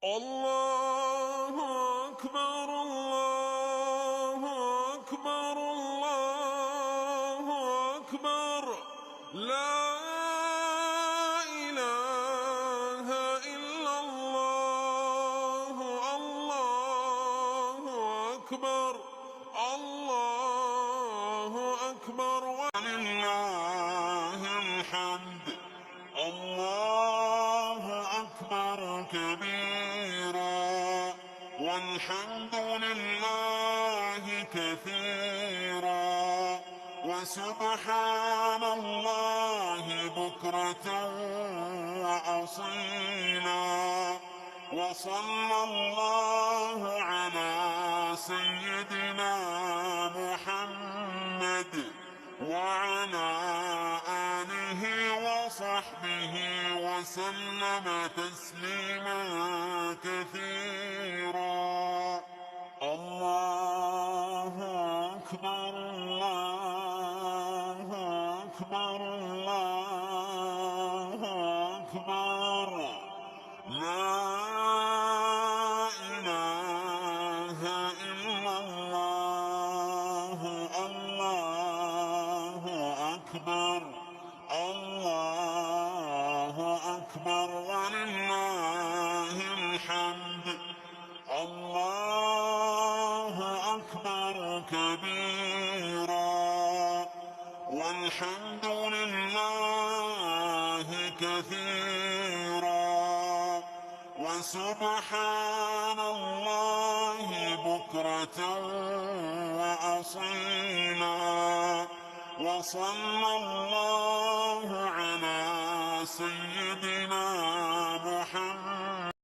الله أكبر الله أكبر الله أكبر لا إله إلا الله الله أكبر الله أكبر ولله الحمد الله أكبر كبيرا والحمد لله كثيرا وسبحان الله بكرة وأصيلا وصلى الله على سيدنا محمد وعلى آله وصحبه وسلم تسليما كثيرا. الله أكبر الله أكبر الله أكبر لا إله إلا الله الله أكبر الله أكبر ولله الحمد الله أكبر كبيرا والحمد لله كثيرا وسبحان الله بكرة وأصيلا وصلى الله على سيدنا